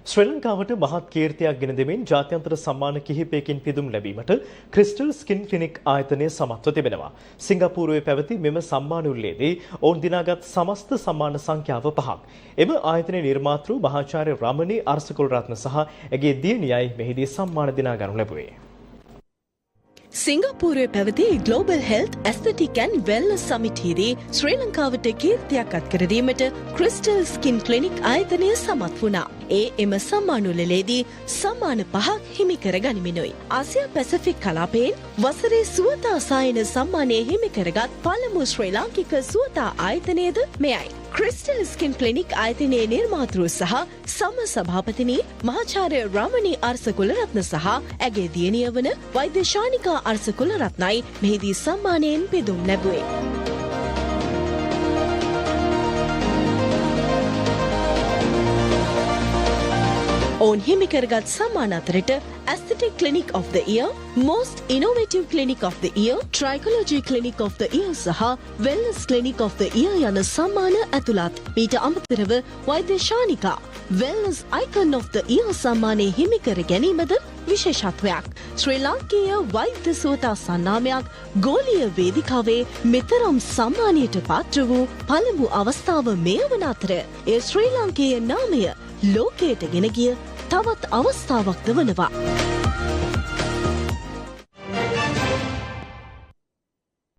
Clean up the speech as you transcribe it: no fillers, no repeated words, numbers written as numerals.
ශ්‍රී ලංකාවට මහත් කීර්තියක් ගෙන දෙමින් ජාත්‍යන්තර සම්මාන කිහිපයකින් පිදුම් ලැබීමට ක්‍රිස්ටල් ස්කින් ක්ලිනික් ආයතනය සමත්ව තිබෙනවා. සිංගප්පූරුවේ පැවති මෙම සම්මාන උළෙලේදී ඔවුන් දිනාගත් සමස්ත සම්මාන සංඛ්‍යාව 5ක්. එම ආයතනයේ නිර්මාතෘ මහාචාර්ය රමණී අර්සකුලරත්න සහ ඇගේ දියණියයි මෙහිදී සම්මාන දිනා ගනු ලැබුවේ. සිංගප්පූරුවේ පැවති ග්ලෝබල් හෙල්ත් ඇස්තටික් ඇන්ඩ් වෙල්නස් සමිතියේදී ශ්‍රී ලංකාවට කීර්තියක් අත්කර දීමට ක්‍රිස්ටල් ස්කින් ක්ලිනික් ආයතනය සමත් වුණා. එම සම්මාන උළෙලේදී සම්මාන 5ක් හිමි කර ගනිමිනුයි. ආසියා පැසිෆික් කලාපයෙන් වසරේ සුවතා සායන සම්මානය හිමි කරගත් පළමු ශ්‍රී ලාංකික සුවතා ආයතනයද මෙයයි. ක්‍රිස්ටල් ස්කින් ක්ලිනික් ආයතනයේ නිර්මාතෘ සහ සම සභාපතිනි මහාචාර්ය රමණී අර්සකුලරත්න සහ ඇගේ දියණිය වන වෛද්‍ය ශානිකා අර්සකුලරත්නයි මෙහිදී සම්මානයෙන් පිදුම් ලැබුවේ. ඔවුන් හිමි කරගත් සම්මාන අතරට Aesthetic Clinic of the Year, Most Innovative Clinic of the Year, Trichology Clinic of the Year සහ Wellness Clinic of the Year යන සම්මාන ඇතුළත්. මීට අමතරව වෛද්‍ය Shanika Wellness Icon of the Year සම්මානය හිමි කර ගැනීමද විශේෂත්වයක්. ශ්‍රී ලාංකීය වෛද්‍ය සුවතා සන්නාමයක් ගෝලීය වේදිකාවේ මෙතරම් සම්මානයට පාත්‍ර වූ පළමු අවස්ථාව මෙය වන අතර එය ශ්‍රී ලාංකීය නාමය ලෝකයට ගෙන ගිය තවත් අවස්ථාවක්ද වනවා.